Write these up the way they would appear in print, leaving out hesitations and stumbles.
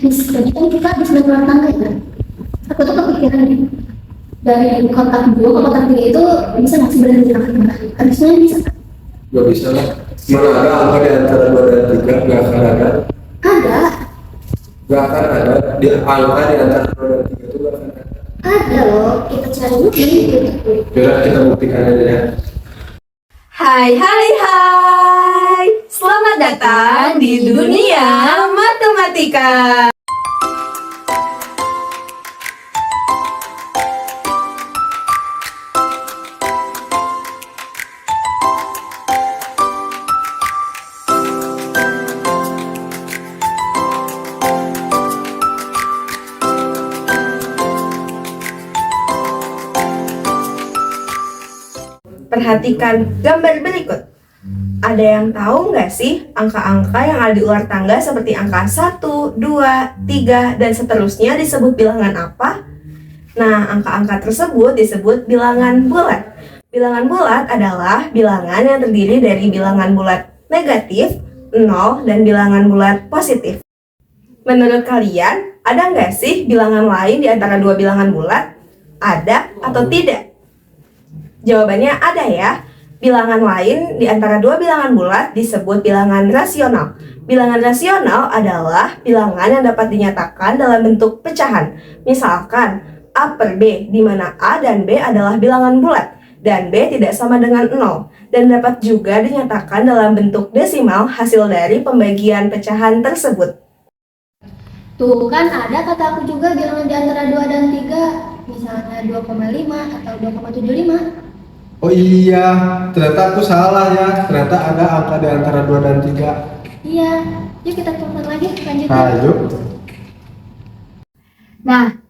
Tadi kan kita habis naik keluar tangga ya. Aku tuh kepikiran nih, dari kotak 2 ke kotak 3 itu bisa nggak sih berhenti di tengah-tengah? Harusnya bisa. Gak bisa lah. Mana ada angka di antara 2 dan 3? Gak akan ada. Ada, Gak akan ada. Di angka di antara 2 dan 3 itu gak akan ada. ada loh. Kita cari bukti gitu. Biar kita buktikan aja ya. Hai, hai, hai. Selamat datang di dunia matematika. Perhatikan gambar berikut. Ada yang tahu nggak sih angka-angka yang ada di ular tangga seperti angka 1, 2, 3, dan seterusnya disebut bilangan apa? Nah, angka-angka tersebut disebut bilangan bulat. Bilangan bulat adalah bilangan yang terdiri dari bilangan bulat negatif, 0, dan bilangan bulat positif. Menurut kalian, ada nggak sih bilangan lain di antara dua bilangan bulat? Ada atau tidak? Jawabannya ada ya. Bilangan lain di antara dua bilangan bulat disebut bilangan rasional. Bilangan rasional adalah bilangan yang dapat dinyatakan dalam bentuk pecahan. Misalkan A per B, di mana A dan B adalah bilangan bulat dan B tidak sama dengan 0, dan dapat juga dinyatakan dalam bentuk desimal hasil dari pembagian pecahan tersebut. Tuh kan ada kata aku juga bilangan di antara 2 dan 3. Misalnya 2,5 atau 2,75. Oh iya, ternyata aku salah ya. Ternyata ada angka di antara 2 dan 3. Iya, yuk kita tonton lagi lanjut. Ayo. Nah,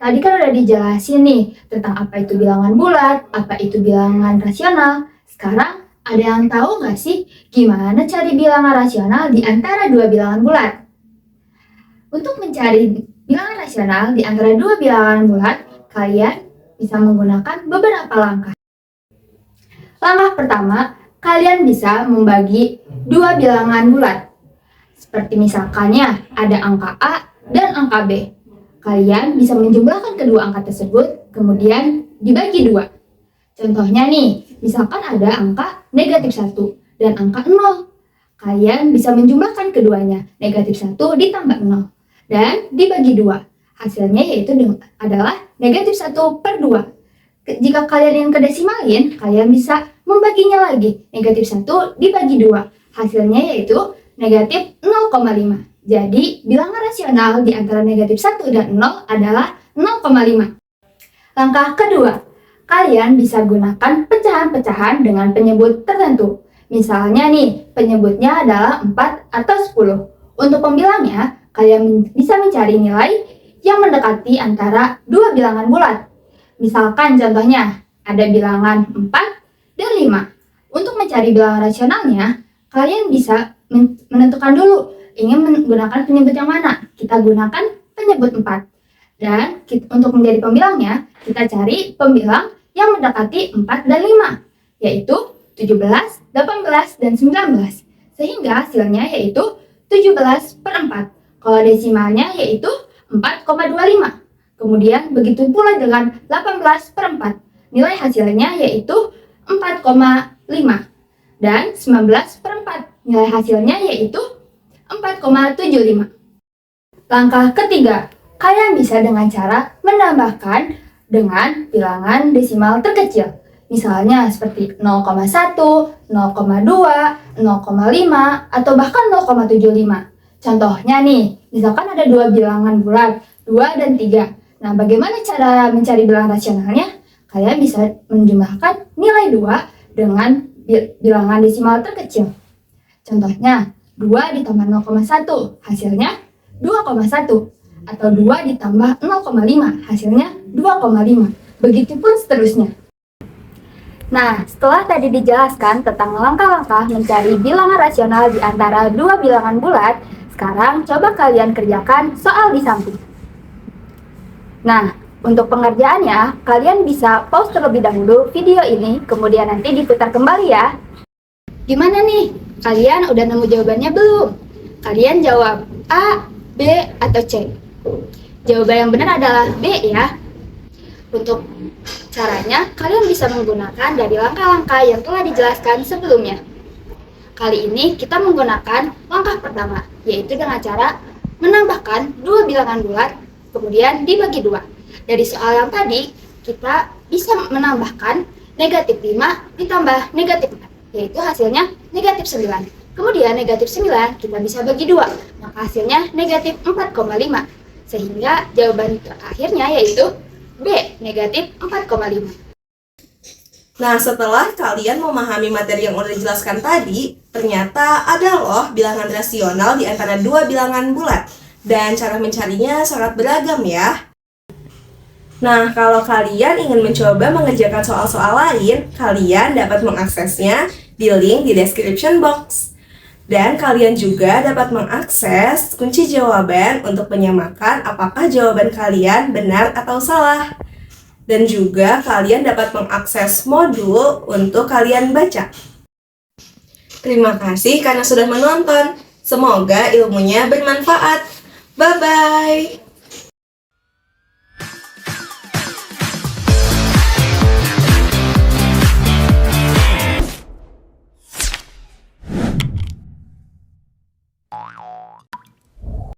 tadi kan udah dijelasin nih tentang apa itu bilangan bulat, apa itu bilangan rasional. Sekarang ada yang tahu nggak sih gimana cari bilangan rasional di antara dua bilangan bulat? Untuk mencari bilangan rasional di antara dua bilangan bulat, kalian bisa menggunakan beberapa langkah. Langkah pertama, kalian bisa membagi dua bilangan bulat. Seperti misalkannya ada angka A dan angka B. Kalian bisa menjumlahkan kedua angka tersebut, kemudian dibagi dua. Contohnya nih, misalkan ada angka negatif 1 dan angka 0. Kalian bisa menjumlahkan keduanya, negatif 1 ditambah 0, dan dibagi dua. Hasilnya yaitu adalah negatif 1 per 2. Jika kalian ingin kedesimalin, kalian bisa membaginya lagi. Negatif 1 dibagi 2. Hasilnya yaitu negatif 0,5. Jadi, bilangan rasional di antara negatif 1 dan 0 adalah 0,5. Langkah kedua, kalian bisa gunakan pecahan-pecahan dengan penyebut tertentu. Misalnya nih, penyebutnya adalah 4 atau 10. Untuk pembilangnya, kalian bisa mencari nilai yang mendekati antara dua bilangan bulat. Misalkan contohnya, ada bilangan 4 dan 5. Untuk mencari bilangan rasionalnya, kalian bisa menentukan dulu ingin menggunakan penyebut yang mana. Kita gunakan penyebut 4. Dan untuk menjadi pembilangnya, kita cari pembilang yang mendekati 4 dan 5, yaitu 17, 18, dan 19. Sehingga hasilnya yaitu 17 per 4. Kalau desimalnya yaitu 4,25. Kemudian begitu pula dengan 18 per 4. Nilai hasilnya yaitu 4,5. Dan 19 per 4. Nilai hasilnya yaitu 4,75. Langkah ketiga, kalian bisa dengan cara menambahkan dengan bilangan desimal terkecil. Misalnya seperti 0,1, 0,2, 0,5, atau bahkan 0,75. Contohnya nih, misalkan ada dua bilangan bulat, 2 dan 3. Nah, bagaimana cara mencari bilangan rasionalnya? Kalian bisa menjumlahkan nilai 2 dengan bilangan desimal terkecil. Contohnya, 2 ditambah 0,1, hasilnya 2,1. Atau 2 ditambah 0,5, hasilnya 2,5. Begitupun seterusnya. Nah, setelah tadi dijelaskan tentang langkah-langkah mencari bilangan rasional di antara dua bilangan bulat, sekarang coba kalian kerjakan soal di samping. Nah, untuk pengerjaannya, kalian bisa pause terlebih dahulu video ini, kemudian nanti diputar kembali ya. Gimana nih? Kalian udah nemu jawabannya belum? Kalian jawab A, B atau C? Jawaban yang benar adalah B ya. Untuk caranya, kalian bisa menggunakan dari langkah-langkah yang telah dijelaskan sebelumnya. Kali ini kita menggunakan langkah pertama, yaitu dengan cara menambahkan dua bilangan bulat, kemudian dibagi dua. Dari soal yang tadi, kita bisa menambahkan negatif 5 ditambah negatif 4, yaitu hasilnya negatif 9. Kemudian negatif 9 kita bisa bagi dua, maka hasilnya negatif 4,5. Sehingga jawaban terakhirnya yaitu B, negatif 4,5. Nah, setelah kalian memahami materi yang udah dijelaskan tadi, ternyata ada loh bilangan rasional di antara dua bilangan bulat. Dan cara mencarinya sangat beragam ya. Nah, kalau kalian ingin mencoba mengerjakan soal-soal lain, kalian dapat mengaksesnya di link di description box. Dan kalian juga dapat mengakses kunci jawaban untuk menyamakan apakah jawaban kalian benar atau salah. Dan juga kalian dapat mengakses modul untuk kalian baca. Terima kasih karena sudah menonton. Semoga ilmunya bermanfaat. Bye-bye.